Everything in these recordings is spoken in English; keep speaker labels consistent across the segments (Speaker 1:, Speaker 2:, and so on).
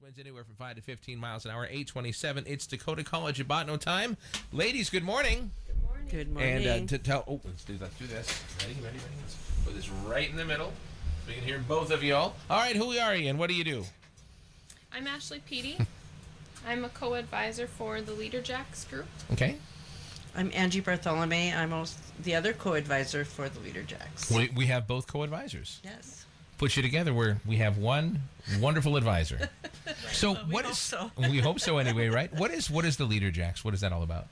Speaker 1: Winds anywhere from 5 to 15 miles an hour, 827. It's Dakota College at Botno time. Ladies, good morning.
Speaker 2: Good morning.
Speaker 3: Good morning.
Speaker 1: And to tell, let's do this. Ready? Let's put this right in the middle so we can hear both of you all. All right, who are you and what do you do?
Speaker 2: I'm Ashley Petey. I'm a co-advisor for the Leaderjacks group.
Speaker 1: Okay.
Speaker 3: I'm Angie Bartholomew. I'm also the other co-advisor for the Leaderjacks.
Speaker 1: We have both co-advisors.
Speaker 3: Yes.
Speaker 1: Put you together where we have one wonderful advisor. So
Speaker 3: Well, we
Speaker 1: what
Speaker 3: hope
Speaker 1: is?
Speaker 3: so.
Speaker 1: We hope so anyway, right? What is the Leaderjacks? What is that all about?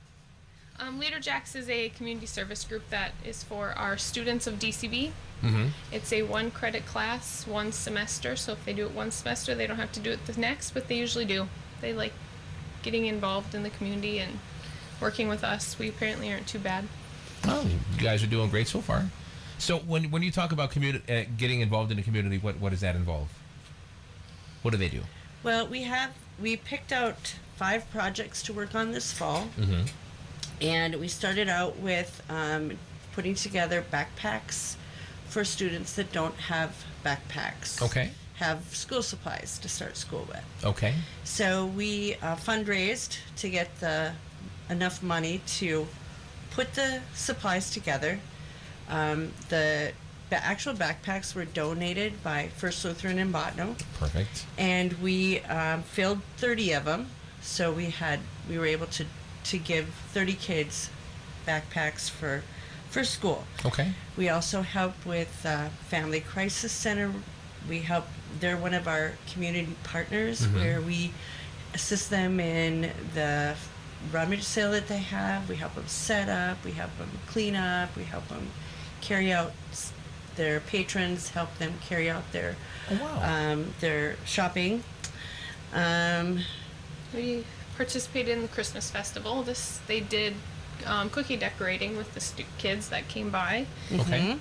Speaker 2: Leaderjacks is a community service group that is for our students of DCB.
Speaker 1: Mm-hmm.
Speaker 2: It's a one-credit class, one semester. So if they do it one semester, they don't have to do it the next, but they usually do. They like getting involved in the community and working with us. We apparently aren't too bad.
Speaker 1: Oh, you guys are doing great so far. So when you talk about getting involved in the community, what does that involve? What do they do?
Speaker 3: Well, we picked out 5 projects to work on this fall,
Speaker 1: Mm-hmm.
Speaker 3: and we started out with putting together backpacks for students that don't have backpacks.
Speaker 1: Okay.
Speaker 3: Have school supplies to start school with.
Speaker 1: Okay.
Speaker 3: So we fundraised to get enough money to put the supplies together. The actual backpacks were donated by First Lutheran in Botno,
Speaker 1: Perfect.
Speaker 3: and we filled 30 of them. So we were able to give 30 kids backpacks for school.
Speaker 1: Okay.
Speaker 3: We also help with Family Crisis Center. They're one of our community partners,
Speaker 1: Mm-hmm.
Speaker 3: where we assist them in the rummage sale that they have. We help them set up, we help them clean up, we help them carry out their patrons, help them carry out their their shopping.
Speaker 2: We participated in the Christmas festival. They did cookie decorating with the kids that came by.
Speaker 1: Okay.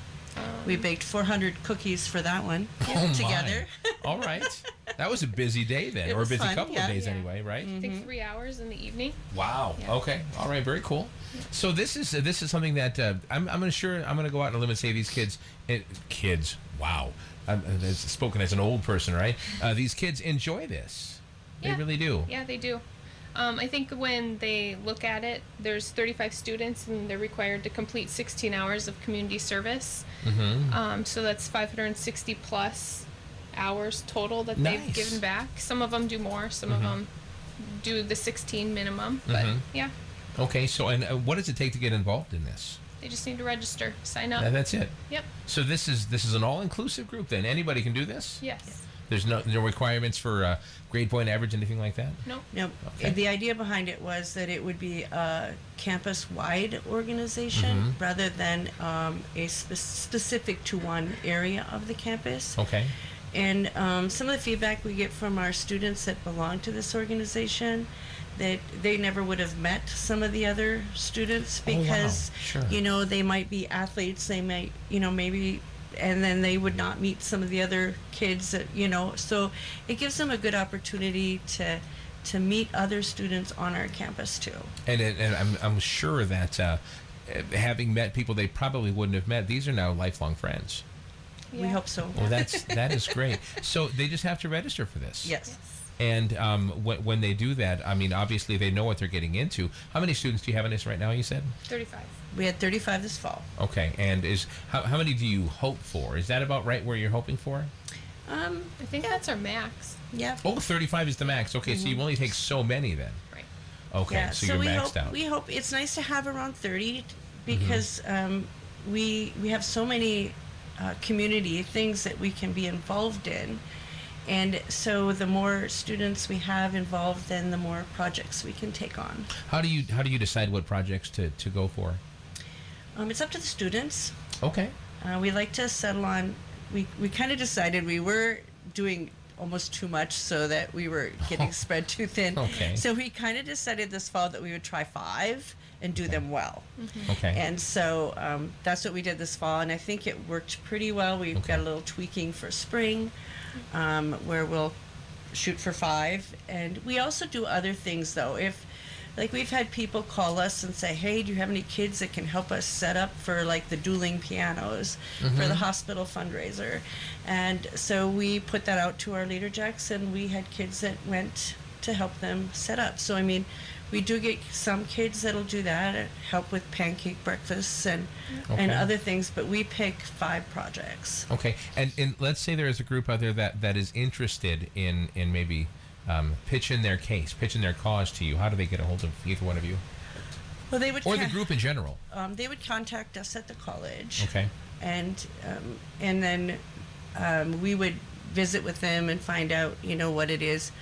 Speaker 3: We baked 400 cookies for that one together.
Speaker 1: My. All right. That was a busy day then,
Speaker 3: It
Speaker 1: or a
Speaker 3: was
Speaker 1: busy
Speaker 3: fun,
Speaker 1: couple of
Speaker 3: yeah.
Speaker 1: days
Speaker 2: Yeah.
Speaker 1: anyway, right?
Speaker 2: I think 3 hours in the evening.
Speaker 1: Wow.
Speaker 2: Yeah.
Speaker 1: Okay. All right. Very cool. So this is something that I'm going to go out on a limb and say these kids. Wow. I'm spoken as an old person, right? These kids enjoy this. They
Speaker 2: Yeah.
Speaker 1: really do.
Speaker 2: Yeah, they do. I think when they look at it, there's 35 students and they're required to complete 16 hours of community service.
Speaker 1: Mm-hmm.
Speaker 2: So that's 560 plus hours total that
Speaker 1: Nice.
Speaker 2: they've given back. Some of them do more, some of them do the 16 minimum. But yeah,
Speaker 1: Okay. So and what does it take to get involved in this?
Speaker 2: they just need to register, sign up.
Speaker 1: That's it.
Speaker 2: Yep.
Speaker 1: So this is an all-inclusive group then. Anybody can do this?
Speaker 2: Yes.
Speaker 1: There's no requirements for grade point average, anything like that?
Speaker 2: No.
Speaker 3: No,
Speaker 1: Okay.
Speaker 3: the idea behind it was that it would be a campus-wide organization rather than specific to one area of the campus.
Speaker 1: Okay.
Speaker 3: And some of the feedback we get from our students that belong to this organization, that they never would have met some of the other students
Speaker 1: Oh, wow.
Speaker 3: because,
Speaker 1: Sure.
Speaker 3: they might be athletes, they might, maybe, and then they would not meet some of the other kids that, so it gives them a good opportunity to meet other students on our campus too.
Speaker 1: And I'm sure that having met people they probably wouldn't have met, these are now lifelong friends.
Speaker 3: We
Speaker 2: Yeah.
Speaker 3: hope so.
Speaker 1: Well, that is great. So they just have to register for this.
Speaker 3: Yes.
Speaker 1: And when they do that, I mean, obviously they know what they're getting into. How many students do you have in this right now? You said.
Speaker 2: 35.
Speaker 3: We had 35 this fall.
Speaker 1: Okay. And how many do you hope for? Is that about right where you're hoping for?
Speaker 2: I think that's our max.
Speaker 3: Yeah.
Speaker 1: Oh, 35 is the max. Okay, so you only take so many then.
Speaker 2: Right.
Speaker 1: Okay,
Speaker 3: Yeah,
Speaker 1: so you're maxed out.
Speaker 3: We hope it's nice to have around 30 because we have so many community things that we can be involved in, and so the more students we have involved, then the more projects we can take on.
Speaker 1: How do you decide what projects to go for?
Speaker 3: It's up to the students.
Speaker 1: Okay.
Speaker 3: We like to settle on. We kind of decided we were doing almost too much, so that we were getting spread too thin.
Speaker 1: Okay.
Speaker 3: So we kind of decided this fall that we would try 5 and do them well.
Speaker 1: Okay.
Speaker 3: And so that's what we did this fall, and I think it worked pretty well. We've got a little tweaking for spring, where we'll shoot for 5, and we also do other things though. If like we've had people call us and say, hey, do you have any kids that can help us set up for like the dueling pianos for the hospital fundraiser? And so we put that out to our Leaderjacks, and we had kids that went to help them set up. So I mean, we do get some kids that'll do that, help with pancake breakfasts and other things, but we pick 5 projects.
Speaker 1: Okay, and let's say there is a group out there that is interested in maybe pitching their case, pitching their cause to you. How do they get a hold of either one of you?
Speaker 3: Well, they would
Speaker 1: or the group in general?
Speaker 3: They would contact us at the college.
Speaker 1: Okay.
Speaker 3: And then we would visit with them and find out, what it is.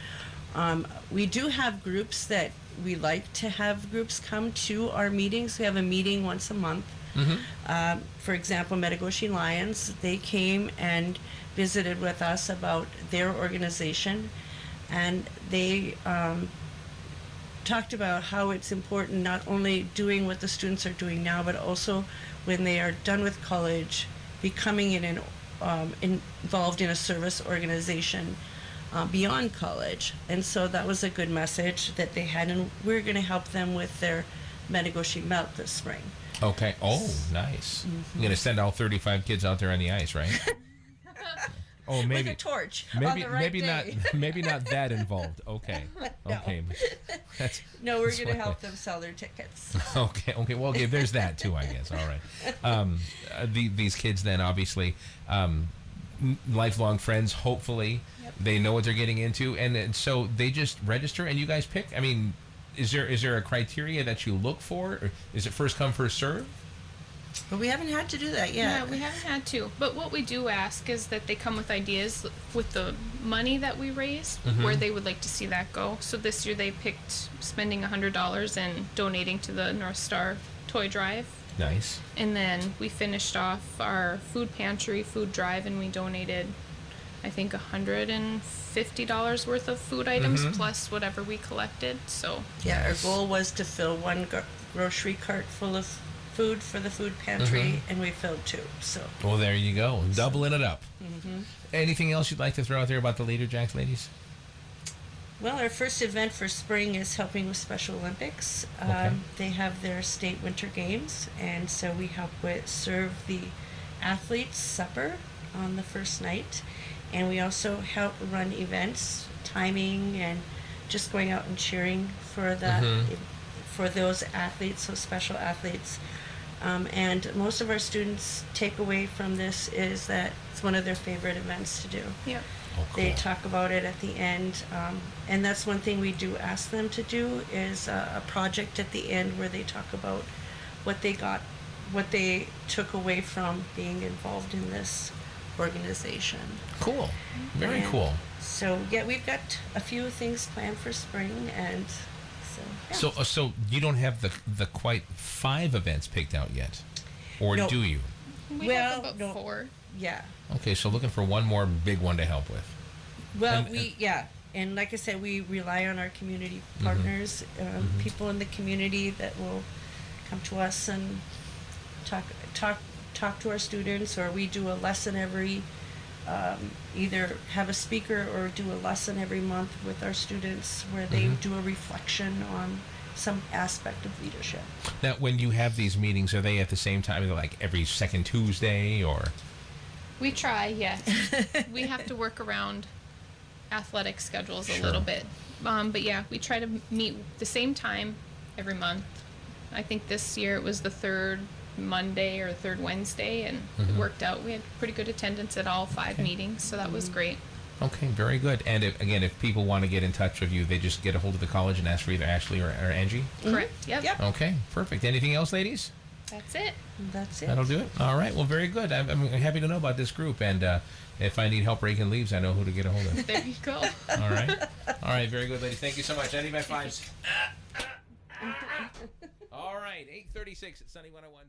Speaker 3: We do have groups that we like to have groups come to our meetings. We have a meeting once a month. For example, Metagoshi Lions, they came and visited with us about their organization, and they talked about how it's important not only doing what the students are doing now, but also when they are done with college, becoming involved in a service organization beyond college. And so that was a good message that they had, and we're going to help them with their Metagoshi Melt this spring.
Speaker 1: Okay. Oh, nice. You're going to send all 35 kids out there on the ice, right? Oh, maybe
Speaker 3: with a torch.
Speaker 1: Maybe
Speaker 3: on the right
Speaker 1: maybe
Speaker 3: day.
Speaker 1: maybe not that involved. Okay.
Speaker 3: No.
Speaker 1: Okay.
Speaker 3: No, we're going to help them sell their tickets.
Speaker 1: Okay. Well, okay, there's that too, I guess. All right. These kids then obviously lifelong friends, hopefully.
Speaker 3: Yep.
Speaker 1: They know what they're getting into, and so they just register and you guys pick. I mean, is there a criteria that you look for, or is it first come first serve?
Speaker 3: But we haven't had to do that yet.
Speaker 2: Yeah, we haven't had to. But what we do ask is that they come with ideas with the money that we raise, where they would like to see that go. So this year they picked spending $100 and donating to the North Star Toy Drive.
Speaker 1: Nice.
Speaker 2: And then we finished off our food pantry, food drive, and we donated, I think, $150 worth of food items plus whatever we collected. So
Speaker 3: yeah, our goal was to fill one grocery cart full of food for the food pantry, and we filled 2. So
Speaker 1: Well, there you go, doubling it up. Anything else you'd like to throw out there about the Leaderjacks, ladies?
Speaker 3: well, our first event for spring is helping with Special Olympics.
Speaker 1: Okay.
Speaker 3: They have their state winter games, and so we help serve the athletes supper on the first night, and we also help run events, timing, and just going out and cheering for that for those athletes, those special athletes. And most of our students' takeaway from this is that it's one of their favorite events to do.
Speaker 2: yeah.
Speaker 1: Oh, cool.
Speaker 3: They talk about it at the end, and that's one thing we do ask them to do is a project at the end where they talk about what they took away from being involved in this organization.
Speaker 1: Cool. Very
Speaker 3: And
Speaker 1: cool.
Speaker 3: So yeah, we've got a few things planned for spring, and so yeah.
Speaker 1: So you don't have the quite 5 events picked out yet, or
Speaker 3: No.
Speaker 1: do you?
Speaker 2: We
Speaker 3: Well,
Speaker 2: have about
Speaker 3: no.
Speaker 2: 4.
Speaker 3: Yeah.
Speaker 1: Okay, so looking for one more big one to help with.
Speaker 3: Well,
Speaker 1: And-
Speaker 3: and like I said, we rely on our community partners, people in the community that will come to us and talk to our students, or we do a lesson every, either have a speaker or do a lesson every month with our students where they do a reflection on some aspect of leadership.
Speaker 1: Now, when you have these meetings, are they at the same time, like every second Tuesday, or?
Speaker 2: We try, yes. We have to work around athletic schedules a
Speaker 1: Sure.
Speaker 2: little bit. But yeah, we try to meet the same time every month. I think this year it was the 3rd Monday or 3rd Wednesday, and it worked out. We had pretty good attendance at all 5 meetings, so that was great.
Speaker 1: Okay, very good. And if people want to get in touch with you, they just get a hold of the college and ask for either Ashley or Angie?
Speaker 2: Correct? Yep.
Speaker 3: Yep.
Speaker 1: Okay, perfect. Anything else, ladies?
Speaker 2: That's it.
Speaker 3: That's it.
Speaker 1: That'll do it. All right, well, very good. I'm happy to know about this group, and if I need help raking leaves, I know who to get a hold of.
Speaker 2: There you go.
Speaker 1: All right, very good, ladies. Thank you so much. I need my 5s. All right, 8:36 at Sunny 101.